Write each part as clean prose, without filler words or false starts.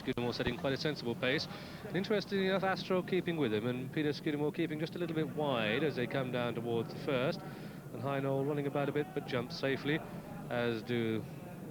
Scudamore setting quite a sensible pace. Interestingly enough, Astro keeping with him, and Peter Scudamore keeping just a little bit wide as they come down towards the first. And Knowl running about a bit, but jumps safely, as do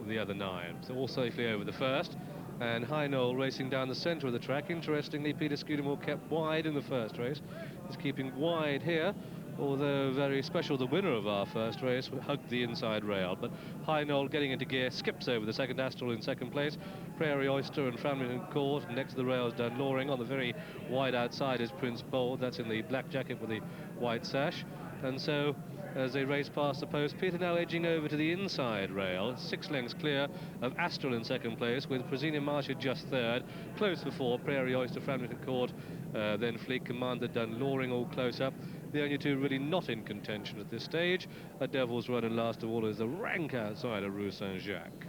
the other 9. So all safely over the first. And Knowl racing down the centre of the track. Interestingly, Peter Scudamore kept wide in the first race. He's keeping wide here, although very special, the winner of our first race hugged the inside rail. But Knowl getting into gear, skips over the second Astral in second place. Prairie Oyster and Framlington Court. Next to the rails, Dunloring. On the very wide outside is Prince Bold. That's in the black jacket with the white sash. And so, as they race past the post, Peter now edging over to the inside rail, 6 lengths clear of Astral in second place, with Presina Marsha just third. Close before Prairie Oyster, Framlington Court, then Fleet Commander, Dunloring all close up. The only 2 really not in contention at this stage. A Devil's Run, and last of all is the rank outside of Rue Saint-Jacques.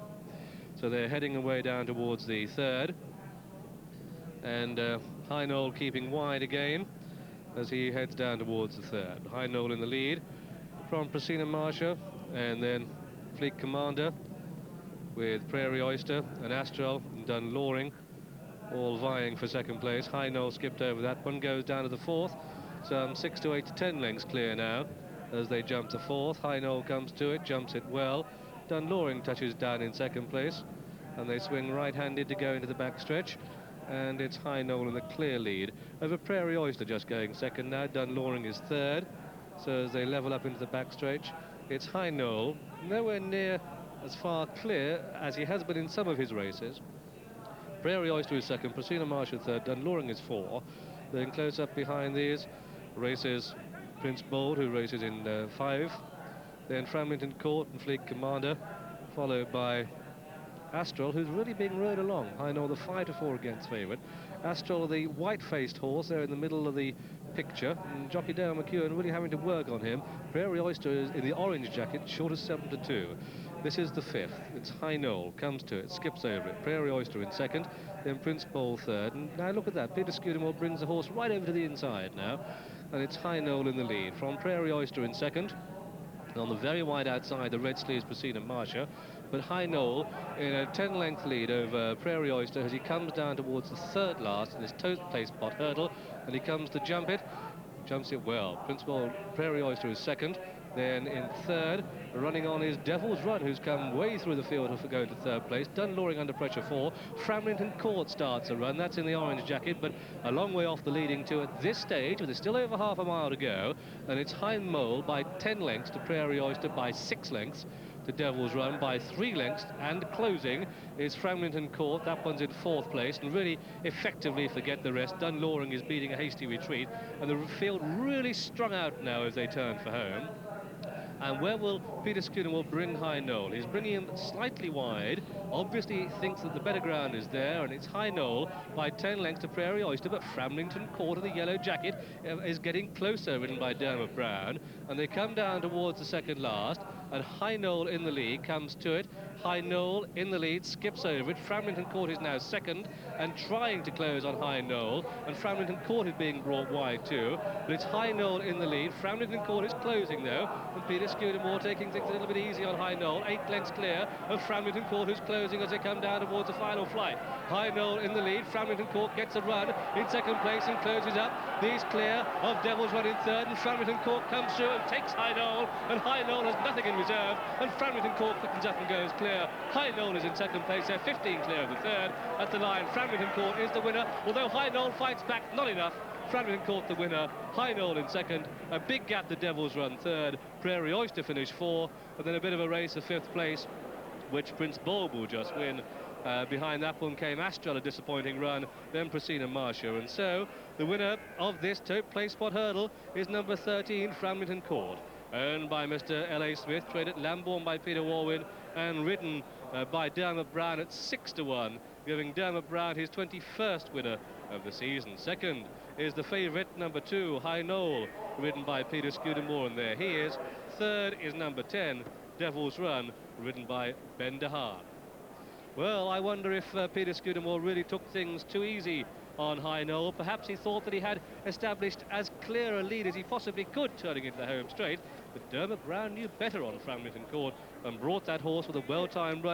So they're heading away down towards the third, and Knowl keeping wide again as he heads down towards the third. Knowl in the lead from Presina Marsha, and then Fleet Commander with Prairie Oyster and Astral and Dunloring all vying for second place. Knowl skipped over that one, goes down to the fourth. Some 6 to 8 to 10 lengths clear now as they jump to fourth. Knowl comes to it, jumps it well. Dunloring touches down in second place, and they swing right-handed to go into the backstretch. And it's Knowl in the clear lead over Prairie Oyster, just going second now. Dunloring is third. So as they level up into the backstretch, it's Knowl, nowhere near as far clear as he has been in some of his races. Prairie Oyster is second, Presina Marsha third, Dunloring is 4. Then close up behind these races Prince Bold, who races in 5. Then Framlington Court and Fleet Commander, followed by Astral, who's really being rode along. Knowl, the 5 to 4 against favourite. Astral, the white-faced horse, there in the middle of the picture, and jockey Dale McEwen really having to work on him. Prairie Oyster is in the orange jacket, short of 7 to 2. This is the 5th. It's Knowl, comes to it, skips over it. Prairie Oyster in second, then Prince Bold third. And now look at that, Peter Scudamore brings the horse right over to the inside now, and it's Knowl in the lead. From Prairie Oyster in second. On the very wide outside, the red sleeves Presina Marsha, but Knowl in a 10-length lead over Prairie Oyster as he comes down towards the third last in his Tote Placepot hurdle, and he comes to jump it, jumps it well. Principal Prairie Oyster is second. Then in third, running on is Devil's Run, who's come way through the field for going to third place. Dunloring under pressure 4. Framlington Court starts a run. That's in the orange jacket, but a long way off the leading 2 at this stage, but there's still over half a mile to go. And it's Knowl by 10 lengths to Prairie Oyster by 6 lengths. The Devil's Run by 3 lengths, and closing is Framlington Court. That one's in 4th place, and really effectively forget the rest. Dunloring is beating a hasty retreat, and the field really strung out now as they turn for home. And where will Peter Scudamore bring Knowl? He's bringing him slightly wide. Obviously, he thinks that the better ground is there, and it's Knowl by 10 lengths to Prairie Oyster, but Framlington Court in the yellow jacket is getting closer, ridden by Dermot Brown, and they come down towards the second last, and Knowl in the lead comes to it. Knowl in the lead, skips over it. Framlington Court is now second and trying to close on Knowl, and Framlington Court is being brought wide too, but it's Knowl in the lead. Framlington Court is closing though, and Peter Scudamore taking things a little bit easy on Knowl. 8 lengths clear of Framlington Court, who's closing as they come down towards the final flight. Knowl in the lead. Framlington Court gets a run in second place and closes up. These clear of Devil's Run in third, and Framlington Court comes through and takes Knowl, and Knowl has nothing in reserve, and Framlington Court quickens up and goes clear. Knowl is in second place. They're 15 clear of the third at the line. Framlington Court is the winner, although Knowl fights back, not enough. Framlington Court the winner, Knowl in second, a big gap the Devil's Run third, Prairie Oyster finished 4, and then a bit of a race of 5th place, which Prince Bold will just win. Behind that one came Astral, a disappointing run, then Presina Marsha, and so the winner of this Tote Placepot hurdle is number 13, Framlington Court, owned by Mr. L.A. Smith, traded at Lambourne by Peter Warwin, and ridden by Dermot Brown at 6 to 1, giving Dermot Brown his 21st winner of the season. Second is the favourite, number 2, Knowl, ridden by Peter Scudamore, and there he is. Third is number 10, Devil's Run, ridden by Ben de Haan. Well, I wonder if Peter Scudamore really took things too easy on Knowl. Perhaps he thought that he had established as clear a lead as he possibly could turning into the home straight, but Dermot Brown knew better on Framlington Court and brought that horse with a well-timed run.